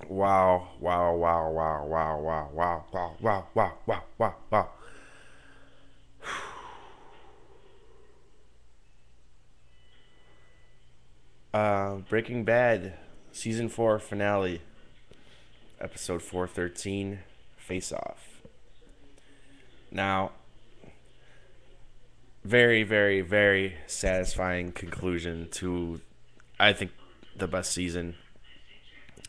Wow, wow, wow, wow, wow, wow, wow, wow, wow, wow, wow, wow, wow. Breaking Bad, season 4 finale, episode 413, Face Off. Now, very, very, very satisfying conclusion to, I think, the best season.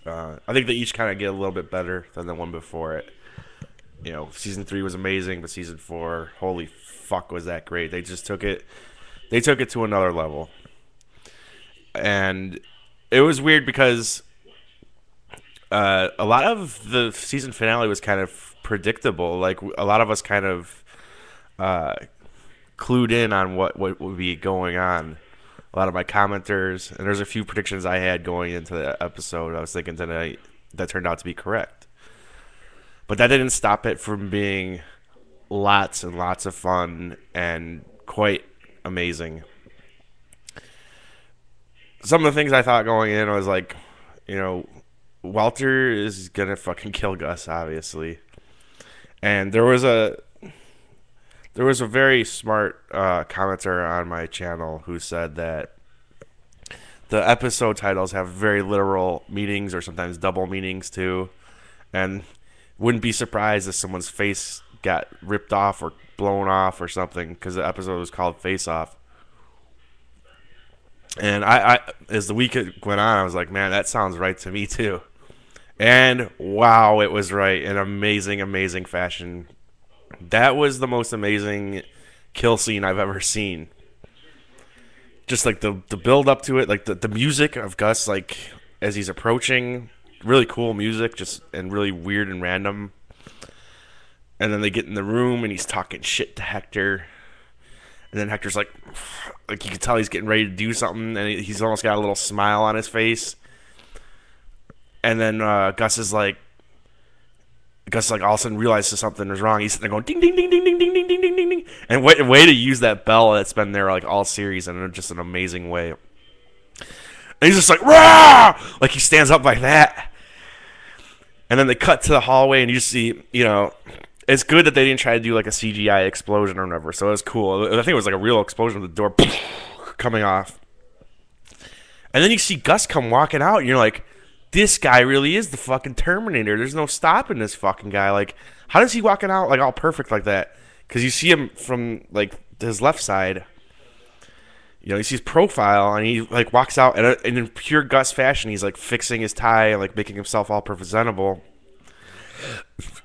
I think they each kind of get a little bit better than the one before it. Season 3 was amazing, but season 4, holy fuck, was that great. They just took it, they took it to another level. And it was weird because a lot of the season finale was kind of predictable. Like a lot of us kind of uh, clued in on what would be going on. A lot of my commenters, and there's a few predictions I had going into the episode. I was thinking tonight that turned out to be correct, but that didn't stop it from being lots and lots of fun and quite amazing. Some of the things I thought going in was like, you know, Walter is gonna fucking kill Gus, obviously. And there was a very smart commenter on my channel who said that the episode titles have very literal meanings or sometimes double meanings too, and wouldn't be surprised if someone's face got ripped off or blown off or something because the episode was called Face Off. And as the week went on, I was like, man, that sounds right to me too. And wow, it was right in amazing, amazing fashion. That was the most amazing kill scene I've ever seen. Just like the build up to it, like the music of Gus, like as he's approaching, really cool music, just and really weird and random. And then they get in the room and he's talking shit to Hector, and then Hector's like you can tell he's getting ready to do something, and he's almost got a little smile on his face. And then Gus like all of a sudden realizes something is wrong. He's sitting there going ding ding ding ding ding ding ding ding ding ding ding, and way to use that bell that's been there like all series in just an amazing way. And he's just like rah, like he stands up like that. And then they cut to the hallway, and you just see, it's good that they didn't try to do like a CGI explosion or whatever. So it was cool. I think it was like a real explosion with the door coming off. And then you see Gus come walking out, and you're like, this guy really is the fucking Terminator. There's no stopping this fucking guy. Like, how does he walking out like all perfect like that? Because you see him from like his left side. You see his profile, and he like walks out, and in pure Gus fashion, he's like fixing his tie and like making himself all presentable.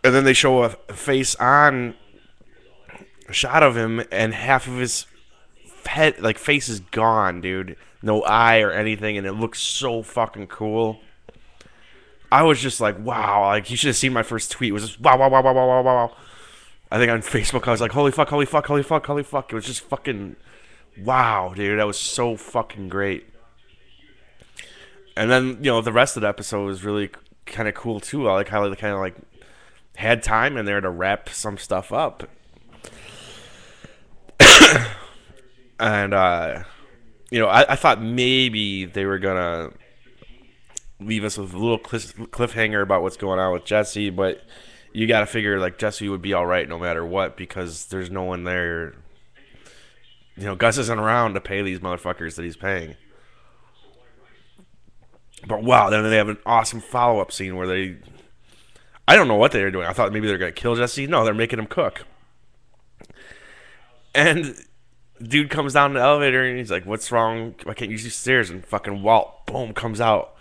And then they show a face on shot of him, and half of his head, like face, is gone, dude. No eye or anything, and it looks so fucking cool. I was just like, wow, like you should have seen my first tweet. It was just wow, wow, wow, wow, wow, wow, wow. I think on Facebook I was like, holy fuck, holy fuck, holy fuck, holy fuck. It was just fucking wow, dude. That was so fucking great. And then, the rest of the episode was really kind of cool too. I like how they kind of like had time in there to wrap some stuff up. And I thought maybe they were gonna leave us with a little cliffhanger about what's going on with Jesse, but you got to figure like Jesse would be all right no matter what because there's no one there. Gus isn't around to pay these motherfuckers that he's paying. But wow, then they have an awesome follow up scene where I don't know what they were doing. I thought maybe they were gonna kill Jesse. No, they're making him cook. And dude comes down the elevator and he's like, "What's wrong? Why can't you use these stairs?" And fucking Walt, boom, comes out.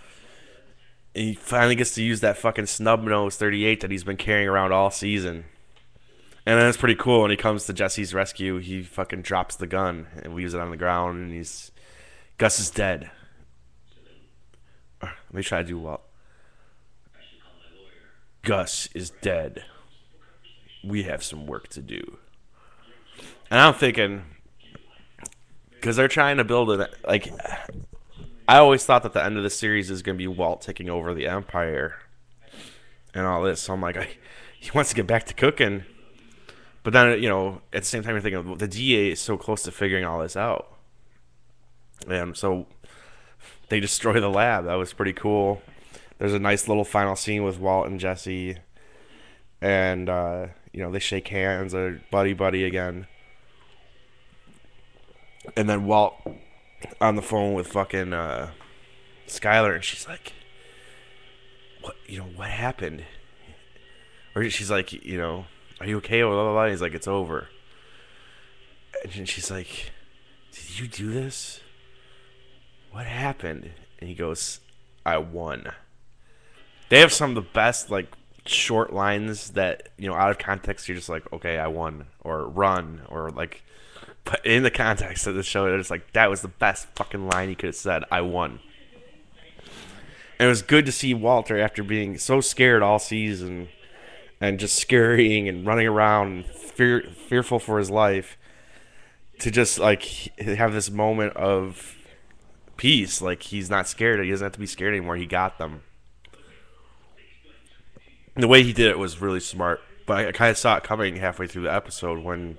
And he finally gets to use that fucking snub nose 38 that he's been carrying around all season. And then it's pretty cool when he comes to Jesse's rescue. He fucking drops the gun and leaves it on the ground, and Gus is dead. Let me try to do Walt. Gus is dead. We have some work to do. And I'm thinking, because they're trying to build it, like, I always thought that the end of the series is going to be Walt taking over the Empire and all this. So I'm like, he wants to get back to cooking. But then, at the same time, you're thinking, well, the DA is so close to figuring all this out. And so they destroy the lab. That was pretty cool. There's a nice little final scene with Walt and Jesse, and they shake hands, they're buddy again, and then Walt on the phone with fucking Skylar, and she's like, what happened? Or she's like, are you okay? Blah, blah, blah. He's like, it's over. And she's like, did you do this? What happened? And he goes, I won. They have some of the best, like, short lines that, out of context, you're just like, okay, I won. Or run. Or, like, but in the context of the show, it's like, that was the best fucking line he could have said. I won. And it was good to see Walter, after being so scared all season and just scurrying and running around and fearful for his life, to just, like, have this moment of peace. Like, he's not scared. He doesn't have to be scared anymore. He got them. And the way he did it was really smart. But I kind of saw it coming halfway through the episode when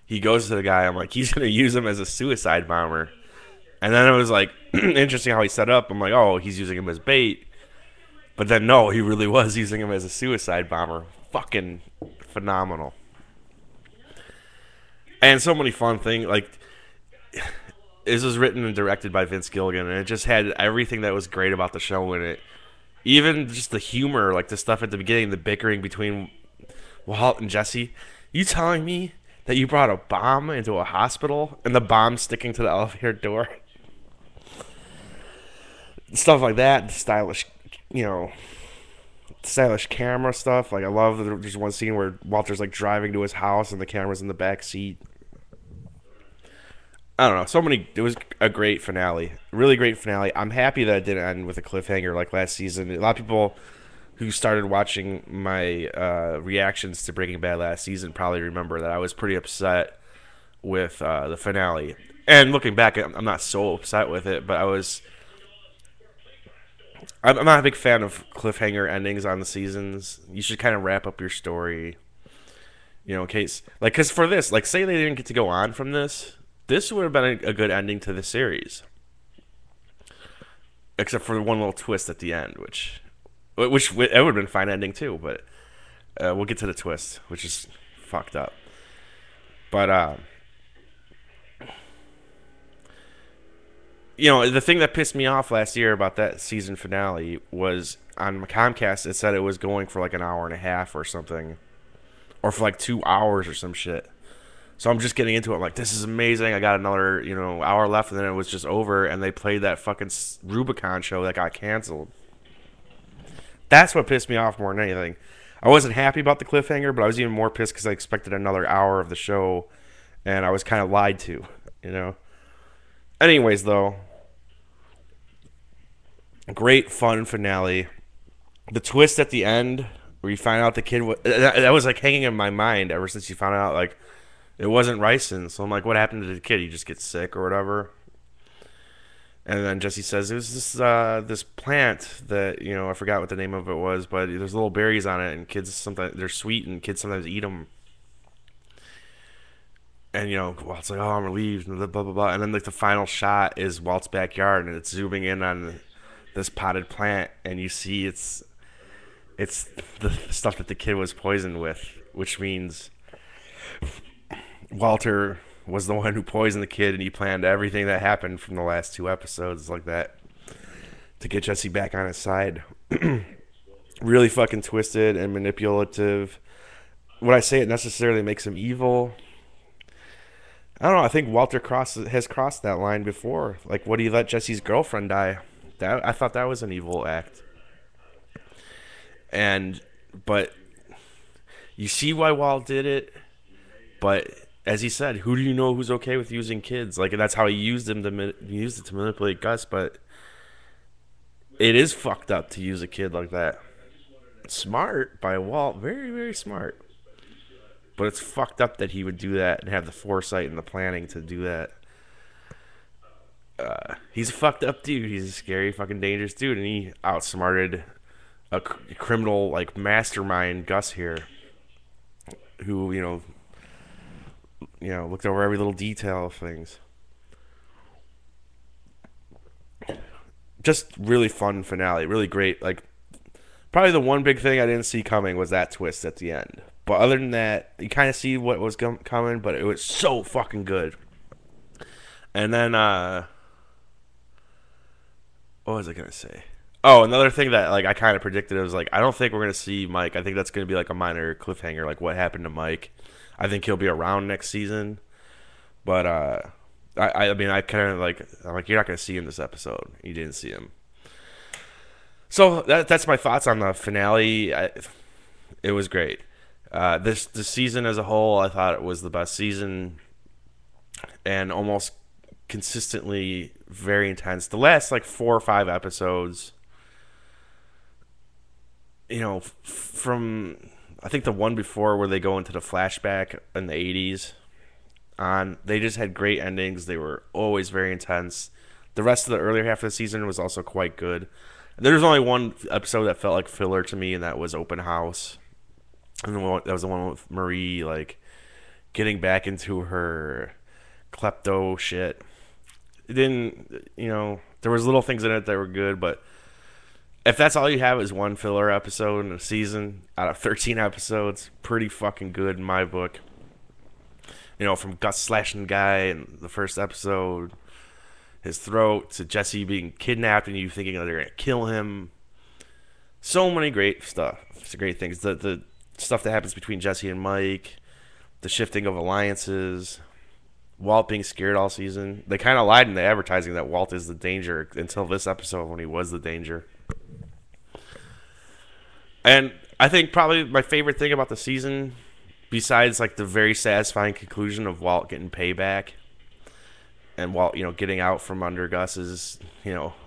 he goes to the guy. I'm like, he's going to use him as a suicide bomber. And then it was, like, interesting how he set up. I'm like, oh, he's using him as bait. But then, no, he really was using him as a suicide bomber. Fucking phenomenal. And so many fun things. Like, this was written and directed by Vince Gilligan, and it just had everything that was great about the show in it. Even just the humor, like the stuff at the beginning, the bickering between Walt and Jesse. You telling me that you brought a bomb into a hospital and the bomb sticking to the elevator door? Stuff like that, stylish camera stuff. Like, I love that there's one scene where Walter's, like, driving to his house and the camera's in the back seat. I don't know. It was a great finale. Really great finale. I'm happy that it didn't end with a cliffhanger like last season. A lot of people who started watching my reactions to Breaking Bad last season probably remember that I was pretty upset with the finale. And looking back, I'm not so upset with it, but I'm not a big fan of cliffhanger endings on the seasons. You should kind of wrap up your story, in case, like, because for this, like, say they didn't get to go on from this would have been a good ending to the series, except for one little twist at the end, which it would have been a fine ending too. But we'll get to the twist, which is fucked up. But the thing that pissed me off last year about that season finale was on Comcast. It said it was going for like an hour and a half or something, or for like 2 hours or some shit. So I'm just getting into it. I'm like, this is amazing. I got another, hour left, and then it was just over, and they played that fucking Rubicon show that got canceled. That's what pissed me off more than anything. I wasn't happy about the cliffhanger, but I was even more pissed because I expected another hour of the show, and I was kind of lied to, Anyways, though, great fun finale. The twist at the end, where you find out the kid that was like hanging in my mind ever since you found out, like, it wasn't ricin. So I'm like, what happened to the kid? He just gets sick or whatever. And then Jesse says, it was this plant that, I forgot what the name of it was, but there's little berries on it, and kids sometimes, they're sweet, and kids sometimes eat them. And, Walt's like, oh, I'm relieved, and blah, blah, blah. And then, like, the final shot is Walt's backyard, and it's zooming in on this potted plant, and you see it's the stuff that the kid was poisoned with, which means Walter was the one who poisoned the kid, and he planned everything that happened from the last 2 episodes like that to get Jesse back on his side. Really fucking twisted and manipulative. Would I say it necessarily makes him evil? I don't know. I think Walter has crossed that line before. Like, would he let Jesse's girlfriend die? I thought that was an evil act. But you see why Walt did it. But as he said, who do you know who's okay with using kids? Like, and that's how he used it to manipulate Gus. But it is fucked up to use a kid like that. Smart by Walt, very, very smart. But it's fucked up that he would do that and have the foresight and the planning to do that. He's a fucked up dude. He's a scary, fucking dangerous dude, and he outsmarted a criminal, like, mastermind, Gus here, who looked over every little detail of things. just really fun finale, really great. Like probably the one big thing I didn't see coming was that twist at the end. But other than that, you kind of see what was coming, but it was so fucking good. And then, what was I gonna say? Oh, another thing that like I kind of predicted was like I don't think we're gonna see Mike. I think that's gonna be like a minor cliffhanger, like what happened to Mike. I think he'll be around next season, but I mean I kind of like I'm like you're not gonna see him this episode. You didn't see him, so that's my thoughts on the finale. It was great. This season as a whole, I thought it was the best season, and almost consistently very intense. The last like 4 or 5 episodes, from I think the one before where they go into the flashback in the 80s on, they just had great endings. They were always very intense. The rest of the earlier half of the season was also quite good. There's only one episode that felt like filler to me, and that was Open House. And that was the one with Marie, like, getting back into her klepto shit. It didn't, there was little things in it that were good, but if that's all you have is one filler episode in a season out of 13 episodes, pretty fucking good in my book. From Gus slashing the guy in the first episode, his throat, to Jesse being kidnapped and you thinking that they're going to kill him. So many great stuff. It's great things. The stuff that happens between Jesse and Mike, the shifting of alliances, Walt being scared all season. They kind of lied in the advertising that Walt is the danger until this episode when he was the danger. And I think probably my favorite thing about the season, besides like the very satisfying conclusion of Walt getting payback and Walt, getting out from under Gus's,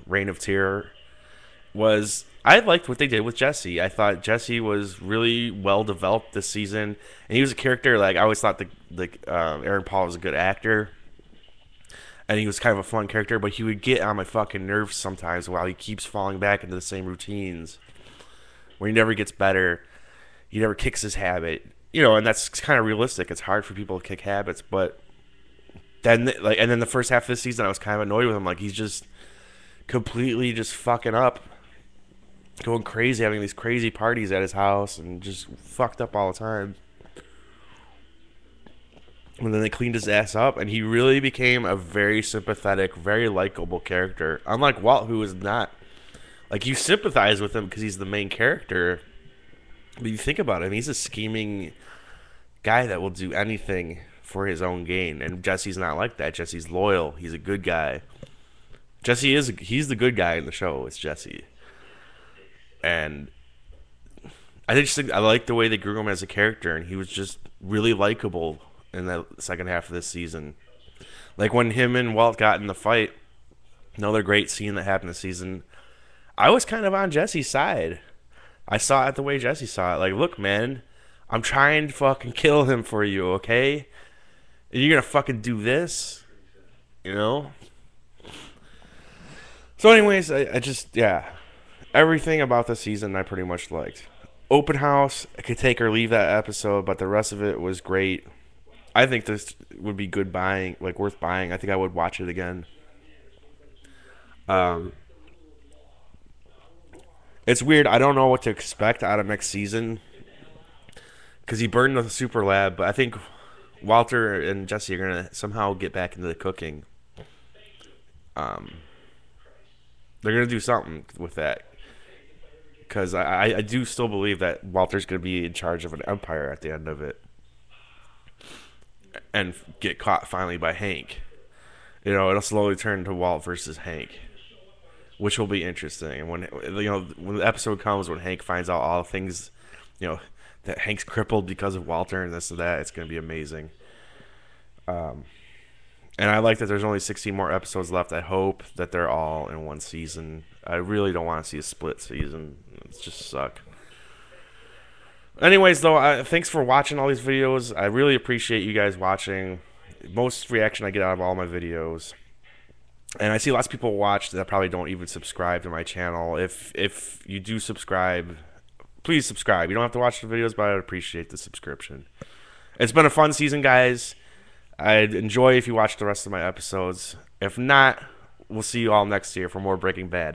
reign of terror, was I liked what they did with Jesse. I thought Jesse was really well developed this season, and he was a character like I always thought Aaron Paul was a good actor, and he was kind of a fun character, but he would get on my fucking nerves sometimes while he keeps falling back into the same routines, where he never gets better, he never kicks his habit, and that's kind of realistic. It's hard for people to kick habits, but then and then the first half of this season, I was kind of annoyed with him. Like he's just completely just fucking up, going crazy, having these crazy parties at his house, and just fucked up all the time. And then they cleaned his ass up, and he really became a very sympathetic, very likable character. Unlike Walt, who is not. Like, you sympathize with him because he's the main character. But you think about him, he's a scheming guy that will do anything for his own gain. And Jesse's not like that. Jesse's loyal. He's a good guy. He's the good guy in the show. It's Jesse. And I like the way they grew him as a character, and he was just really likable in the second half of this season. Like when him and Walt got in the fight, another great scene that happened this season, I was kind of on Jesse's side. I saw it the way Jesse saw it. Like, look, man, I'm trying to fucking kill him for you, okay? And you're gonna fucking do this? So anyways, I just, yeah. Everything about the season I pretty much liked. Open House, I could take or leave that episode, but the rest of it was great. I think this would be good buying, like worth buying. I think I would watch it again. It's weird. I don't know what to expect out of next season because he burned the super lab, but I think Walter and Jesse are going to somehow get back into the cooking. They're going to do something with that because I do still believe that Walter's going to be in charge of an empire at the end of it and get caught finally by Hank. It'll slowly turn to Walt versus Hank, which will be interesting. And when the episode comes when Hank finds out all the things, that Hank's crippled because of Walter and this and that, it's going to be amazing. And I like that there's only 16 more episodes left. I hope that they're all in one season. I really don't want to see a split season. It just suck. Anyways, though, thanks for watching all these videos. I really appreciate you guys watching. Most reaction I get out of all my videos. And I see lots of people watch that probably don't even subscribe to my channel. If you do subscribe, please subscribe. You don't have to watch the videos, but I would appreciate the subscription. It's been a fun season, guys. I'd enjoy if you watch the rest of my episodes. If not, we'll see you all next year for more Breaking Bad.